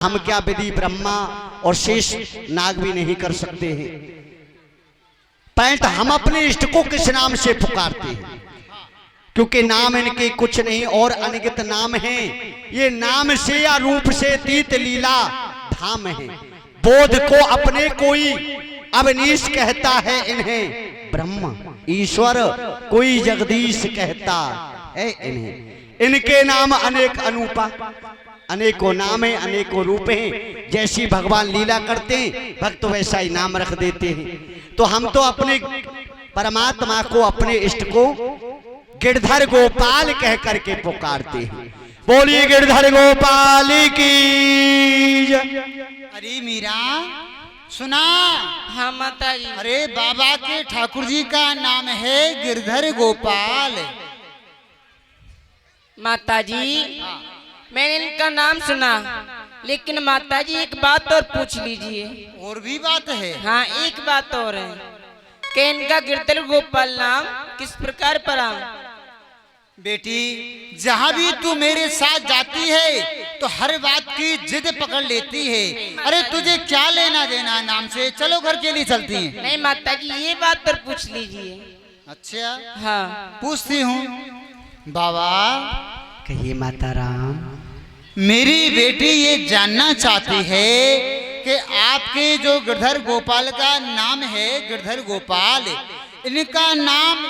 हम क्या विधि ब्रह्मा और शेष नाग भी नहीं कर सकते हैं। परंतु हम अपने इष्ट को किस नाम से पुकारते हैं, क्योंकि नाम इनके कुछ नहीं और अनगित नाम हैं। ये नाम से या रूप से तीत लीला धाम है। बोध को अपने कोई अवनीश कहता है इन्हें ब्रह्म ईश्वर कोई जगदीश कहता है इन्हें। इनके नाम अनेक अनूपा, अनेकों नाम है, अनेकों रूप हैं। जैसी भगवान लीला करते हैं भक्त वैसा ही नाम रख देते हैं। तो हम तो अपने परमात्मा को, अपने इष्ट को गिरधर गोपाल कह करके पुकारते हैं। बोलिए गिरधर गोपाल की जय। अरे मीरा सुना? हाँ माता जी। अरे बाबा के ठाकुर जी का नाम है गिरधर गोपाल। माता जी मैंने इनका नाम सुना, लेकिन माता जी एक बात और पूछ लीजिए। और भी बात है? हाँ एक बात और है कि इनका गिरधर गोपाल नाम किस प्रकार पड़ा? बेटी जहाँ भी तू मेरे साथ जाती है तो हर बात की जिद पकड़ लेती है। अरे तुझे क्या लेना देना नाम से, चलो घर के लिए चलती है। नहीं माता जी ये बात और पूछ लीजिए। अच्छा हाँ पूछती हूँ। बाबा कहिए माता राम। मेरी बेटी ये जानना चाहती है कि आपके जो गिरधर गोपाल का नाम है गिरधर गोपाल, इनका नाम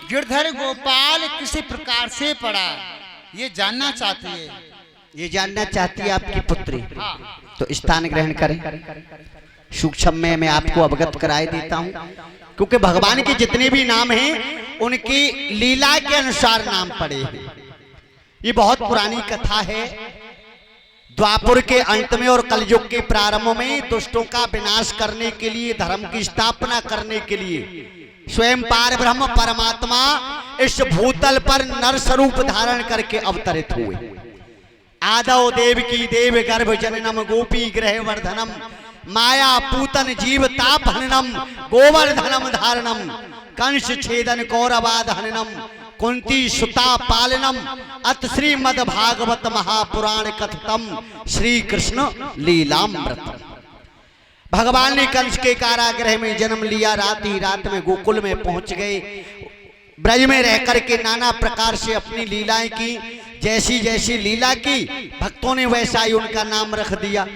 गिरधर गोपाल किसी प्रकार से पड़ा, ये जानना चाहती है। ये जानना चाहती है आपकी पुत्री। तो स्थान ग्रहण करें। सूक्ष्म में मैं आपको अवगत कराए देता हूँ, क्योंकि भगवान के जितने भी नाम हैं उनकी लीला के अनुसार नाम पड़े हैं। ये बहुत पुरानी कथा है। द्वापर के अंत में और कलयुग के प्रारंभ में दुष्टों का विनाश करने के लिए, धर्म की स्थापना करने के लिए स्वयं पार ब्रह्म परमात्मा इस भूतल पर नर स्वरूप धारण करके अवतरित हुए। आदौ देव की देव गर्भ जननम गोपी ग्रह वर्धनम माया पूतन जीव ताप हननम गोवर्धनम धारणम कंस छेदन कौरवाद हननम कुंती सुता पालनम अत श्रीमद भागवत महापुराण कथितम श्री कृष्ण लीलामृतम। भगवान ने कंस के कारागृह में जन्म लिया। रात ही रात में गोकुल में पहुंच गए। ब्रज में रह करके नाना प्रकार से अपनी लीलाएं की। जैसी जैसी लीला की भक्तों ने वैसा ही उनका नाम रख दिया।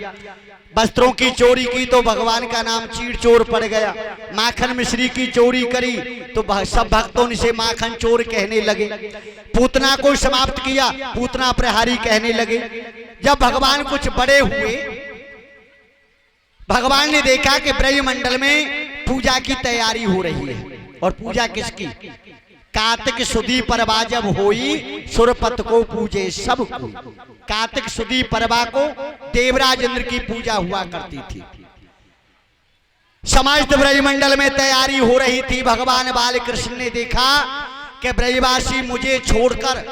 वस्त्रों की चोरी की तो भगवान का नाम चीड़ चोर पड़ गया। माखन मिश्री की चोरी करी तो सब भक्तों ने से माखन चोर कहने लगे। पूतना को समाप्त किया, पूतना प्रहारी कहने लगे। जब भगवान कुछ बड़े हुए, भगवान ने देखा कि ब्रजमंडल में पूजा की तैयारी हो रही है। और पूजा किसकी? कार्तिक सुदी परवा जब होई सुरपत को पूजे सब को। कार्तिक सुदी परवा को देवराज इंद्र की पूजा हुआ करती थी। समस्त ब्रजमंडल में तैयारी हो रही थी। भगवान बाल कृष्ण ने देखा कि ब्रजवासी मुझे छोड़कर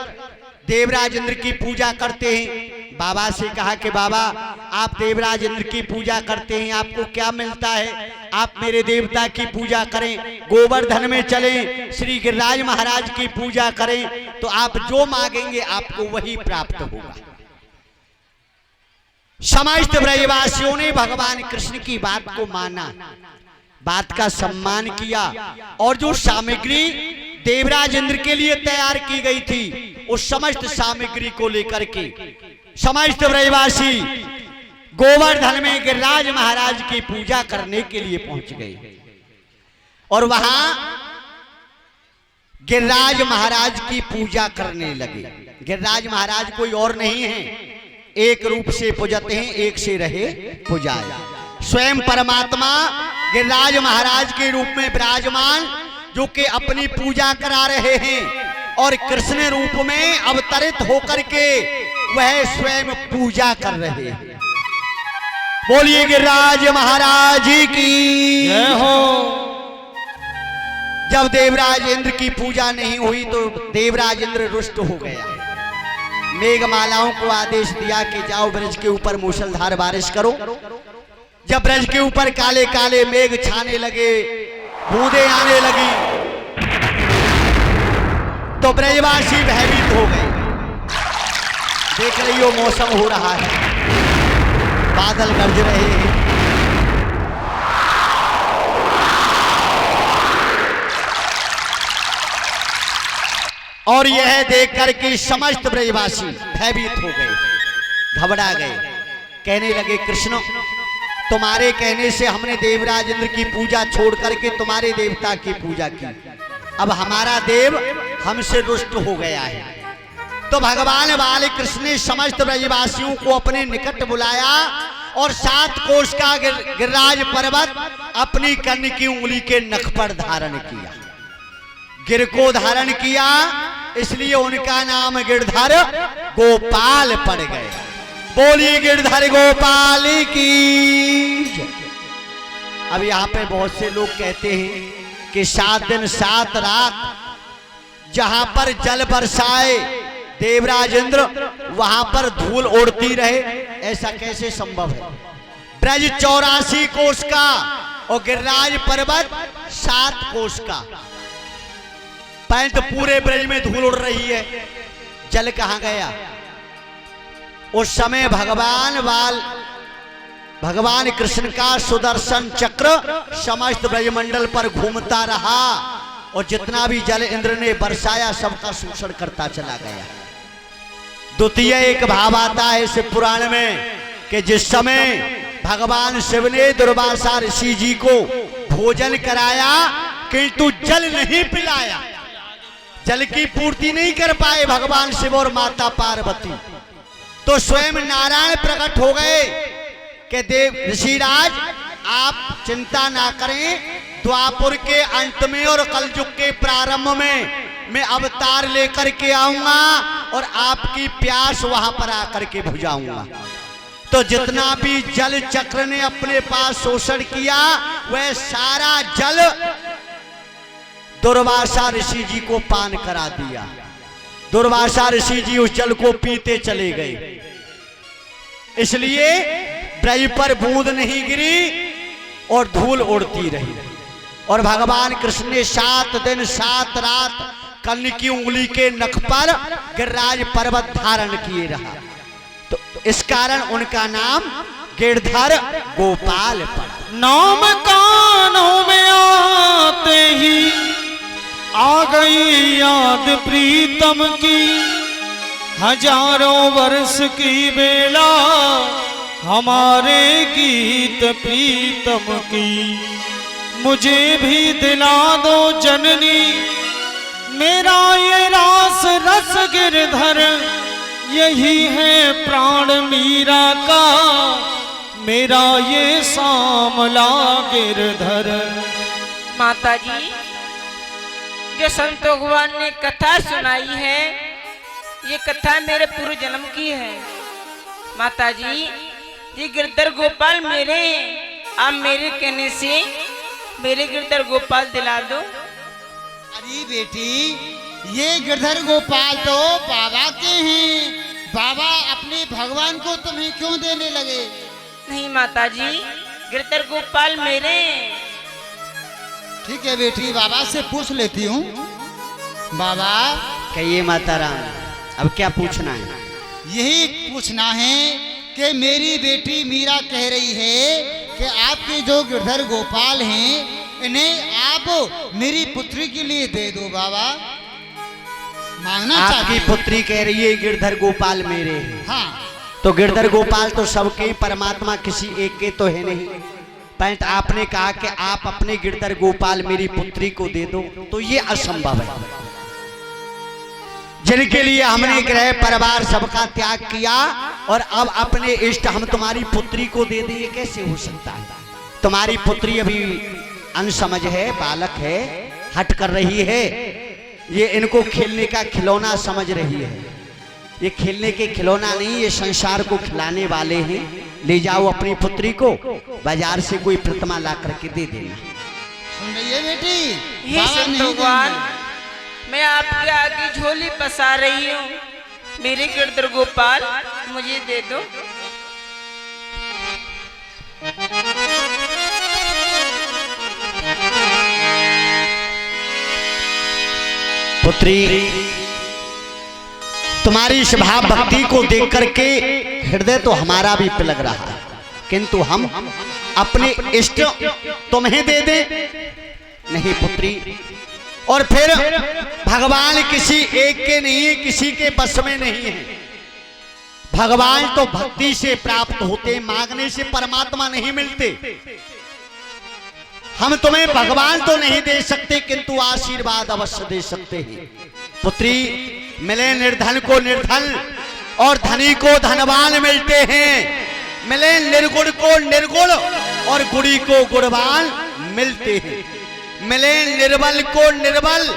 देवराज इंद्र की पूजा करते हैं। बाबा से कहा कि बाबा आप देवराज इंद्र की पूजा करते हैं, आपको क्या मिलता है? आप मेरे देवता की पूजा करें, गोवर्धन में चलें, श्री गिरिराज महाराज की पूजा करें, तो आप जो मांगेंगे आपको वही प्राप्त होगा। समस्त ब्रजवासियों ने भगवान कृष्ण की बात को माना, बात का सम्मान किया। और जो सामग्री देवराज इंद्र के लिए तैयार की गई थी उस समस्त सामग्री को लेकर के समस्त ब्रजवासी गोवर्धन में गिरिराज महाराज की पूजा करने के लिए पहुंच गए। और वहां गिरिराज महाराज की पूजा करने लगे। गिरिराज महाराज कोई और नहीं है, एक रूप से पूजते हैं, एक से रहे पूजाए। स्वयं परमात्मा गिरिराज महाराज के रूप में विराजमान, जो कि अपनी पूजा करा रहे हैं। और कृष्ण रूप में अवतरित होकर के वह स्वयं पूजा कर रहे हैं। बोलिए गिरिराज महाराज की जय हो। जब देवराज इंद्र की पूजा नहीं हुई तो देवराज इंद्र रुष्ट हो गया। मेघमालाओं को आदेश दिया कि जाओ ब्रज के ऊपर मूसलधार बारिश करो। जब ब्रज के ऊपर काले काले मेघ छाने लगे, बूंदें आने लगी, तो ब्रजवासी भयभीत हो गए। देख रही हो मौसम हो रहा है, बादल गरज रहे हैं। और यह देखकर कि समस्त ब्रजवासी भयभीत हो गए, घबरा गए, कहने लगे कृष्ण तुम्हारे कहने से हमने देवराज इंद्र की पूजा छोड़ करके तुम्हारे देवता की पूजा की, अब हमारा देव हमसे रुष्ट हो गया है। तो भगवान बाल कृष्ण ने समस्त ब्रजवासियों को अपने निकट बुलाया और 7 कोस का गिरिराज पर्वत अपनी कर्ण की उंगली के नख पर धारण किया, गिर को धारण किया, इसलिए उनका नाम गिरधर गोपाल पड़ गए। बोलिए गिरधर गोपाल की जय। अब यहाँ पे बहुत से लोग कहते हैं कि 7 दिन 7 रात जहां पर जल बरसाए देवराज इंद्र वहां पर धूल उड़ती रहे, ऐसा कैसे संभव है? ब्रज 84 कोस का और गिरिराज पर्वत 7 कोस का, परंतु पूरे ब्रज में धूल उड़ रही है, जल कहां गया? उस समय भगवान कृष्ण का सुदर्शन चक्र समस्त ब्रजमंडल पर घूमता रहा और जितना भी जल इंद्र ने बरसाया सबका शोषण करता चला गया। द्वितीय एक भाव आता है इस पुराण में कि जिस समय भगवान शिव ने दुर्वासा ऋषि जी को भोजन कराया किंतु जल नहीं पिलाया, जल की पूर्ति नहीं कर पाए भगवान शिव और माता पार्वती, तो स्वयं नारायण प्रकट हो गए कि देव ऋषिराज आप चिंता ना करें, द्वापुर के अंत में और कलयुग के प्रारंभ में मैं अवतार लेकर के आऊंगा और आपकी प्यास वहां पर आकर के बुझाऊंगा। तो जितना भी जल चक्र ने अपने पास शोषण किया वह सारा जल दुर्वासा ऋषि जी को पान करा दिया। दुर्वासा ऋषि जी उस जल को पीते चले गए, इसलिए ब्रज पर बूंद नहीं गिरी और धूल उड़ती रही। और भगवान कृष्ण ने 7 दिन 7 रात कर्ण की उंगली के नख पर गिरिराज पर्वत धारण किए रहा, तो इस कारण उनका नाम गिरधर गोपाल पड़ा। नाम कानों में आते ही आ गई याद प्रीतम की, हजारों वर्ष की बेला हमारे गीत प्रीतम की। मुझे भी दिला दो जननी मेरा ये रास रस गिरधर, यही है प्राण मीरा का मेरा ये सामला गिरधर। माता जी जो संत भगवान ने कथा सुनाई है ये कथा मेरे पूर्व जन्म की है। माता जी ये गिरधर गोपाल मेरे हैं, आप मेरे कहने से मेरे गिरधर गोपाल दिला दो। अरे बेटी ये गिरधर गोपाल तो बाबा के हैं, बाबा अपने भगवान को तुम्हें क्यों देने लगे? नहीं माता जी गिरधर गोपाल मेरे हैं। ठीक है बेटी बाबा से पूछ लेती हूँ। बाबा कहिए माता राम, अब क्या पूछना है? यही पूछना है कि मेरी बेटी मीरा कह रही है कि आपके जो गिरधर गोपाल हैं इन्हें आप मेरी पुत्री के लिए दे दो। बाबा मांगना चाहती आपकी पुत्री कह रही है गिरधर गोपाल मेरे हैं। हाँ तो गिरधर गोपाल तो सबके परमात्मा किसी एक के तो है नहीं, परंतु आपने कहा कि आप अपने गिरधर गोपाल मेरी पुत्री को दे दो, तो ये असंभव है। जिनके लिए हमने ग्रह परिवार सबका त्याग किया और अब अपने इष्ट हम तुम्हारी पुत्री को दे दें, ये कैसे हो सकता है? तुम्हारी पुत्री अभी अनसमझ है, बालक है, हट कर रही है, ये इनको खेलने का खिलौना समझ रही है। ये खेलने के खिलौना नहीं, ये संसार को खिलाने वाले हैं। ले जाओ अपनी पुत्री को, बाजार से कोई प्रतिमा ला करके दे देना। सुन रही है बेटी? हे बाबा संत नहीं भगवान देंगे। मैं आपके आगे झोली पसा रही हूँ, मेरे गिरधर गोपाल मुझे दे दो। पुत्री तुम्हारी इस भाव भक्ति को देख करके हृदय तो हमारा भी पिलक रहा है। किंतु हम अपने इष्ट तुम्हें दे दे नहीं पुत्री। और फिर भगवान किसी एक के नहीं है, किसी के बस में नहीं है। भगवान तो भक्ति से प्राप्त होते, मांगने से परमात्मा नहीं मिलते। हम तुम्हें भगवान तो नहीं दे सकते किंतु आशीर्वाद अवश्य दे सकते हैं। पुत्री, मिले निर्धन को निर्धन और धनी को धनवान मिलते हैं। मिले निर्गुण को निर्गुण और गुणी को गुणवान मिलते हैं। मिले निर्बल को निर्बल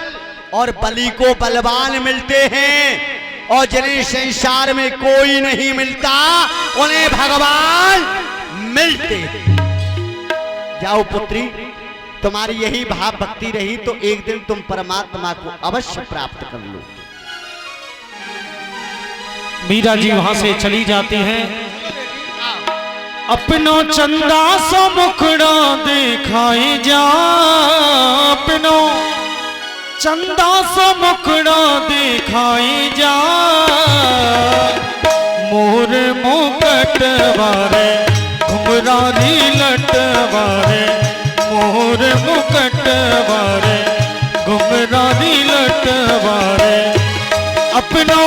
और बली को बलवान मिलते हैं। और जिन्हें संसार में कोई नहीं मिलता उन्हें भगवान मिलते हैं। जाओ पुत्री, तुम्हारी यही भाव भक्ति रही तो एक दिन तुम परमात्मा को अवश्य प्राप्त कर लो। मीरा जी वहां से चली जाती हैं। अपनो चंदा सो मुखड़ा दिखाई जा, अपनो चंदा सो मुखड़ा दिखाई जा। मोर मुकट वारे घुमरारी लट वारे, मोर मुकट वारे घुमरारी लट वारे। अपनो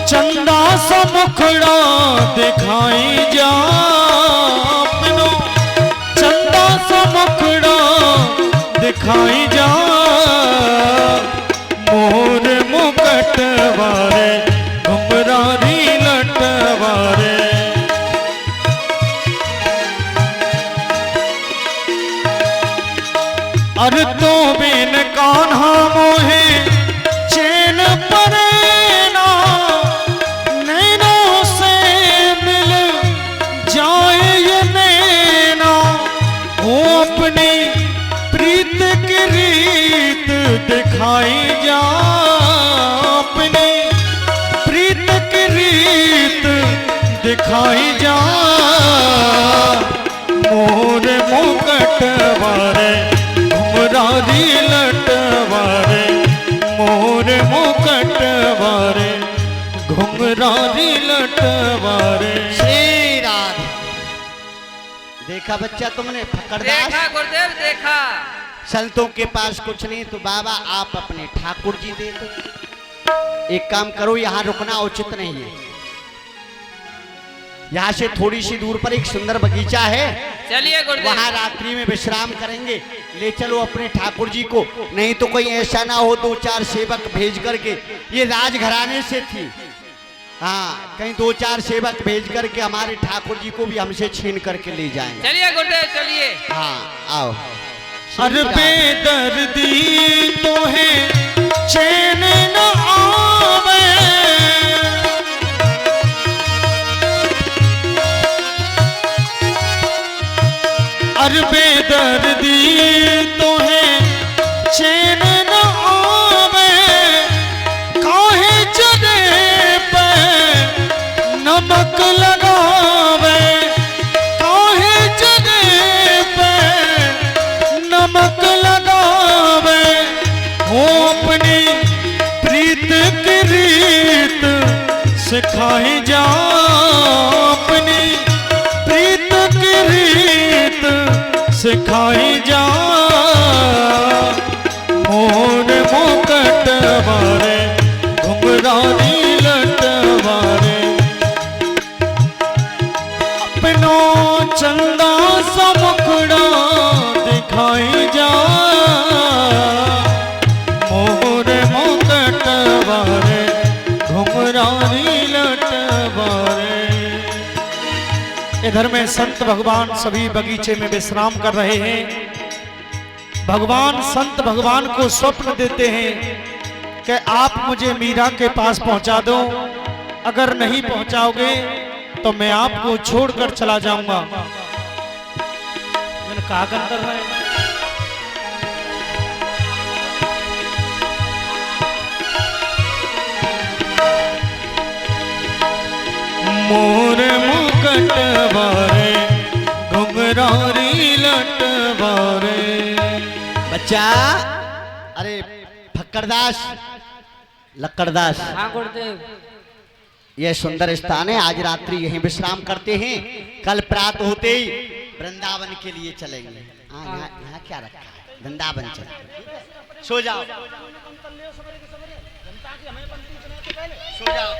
चंदा सा मुखड़ा दिखाई जा, अपनो चंदा सा मुखड़ा दिखाई जा। मोर मुकट वारे घुमरारी लट वारे। अर तो बिन कान्हा मोहे चैन परेना, नैनों से मिल जाए ये नैना। वो अपनी प्रीत की रीत दिखाई जा, अपनी प्रीत की रीत दिखाई जा। मोर मुकट वारे घुमरारी लट वारे, मोर मुकट वारे घुमरारी लट वारे। श्री राधे। देखा बच्चा तुमने फकरदास? देखा गुरुदेव देखा। संतों के पास कुछ नहीं तो बाबा आप अपने ठाकुर जी दे दो। एक काम करो, यहाँ रुकना उचित नहीं है। यहाँ से थोड़ी सी दूर पर एक सुंदर बगीचा है, चलिए गुरुदेव। वहां रात्रि में विश्राम करेंगे। ले चलो अपने ठाकुर जी को, नहीं तो कोई ऐसा ना हो दो चार सेवक भेज करके, ये राजघराने से थी, हाँ कहीं दो चार सेवक भेज करके हमारे ठाकुर जी को भी हमसे छीन करके ले जाएंगे। चलिए गुरुदेव चलिए। हाँ आओ। अर बेदर्दी तो है चैन न आवे, अर बेदर्दी तो है चैन न आवे। काहे जरे पे नमक लगावे, काहे जरे पे नमक लगावे। हो अपनी प्रीत की रीत सिखाई जा, अपनी प्रीत की रीत सिखाई जा। मोर मुकट वारे घुमरारी लट वारे। अपनो चंदा सा मुखड़ा दिखाई जा, मोर मुकट वारे घुमरारी लट वारे। इधर में संत भगवान सभी बगीचे में विश्राम कर रहे हैं। भगवान संत भगवान को स्वप्न देते हैं कि आप मुझे मीरा के पास पहुंचा दो, अगर नहीं पहुंचाओगे तो मैं आपको छोड़कर चला जाऊंगा। मैंने कहा कर रहा है। मोर मुकट वारे घुमरारी लट वारे। बच्चा, अरे फक्करदास, लक्कड़दास, हाँ गुरुदेव। यह सुंदर स्थान है। आज रात्रि यहीं विश्राम करते हैं, कल प्रातः होते ही वृंदावन के लिए चलेंगे। यहाँ क्या रखा है, वृंदावन चलेंगे। सो जाओ, सो जाओ।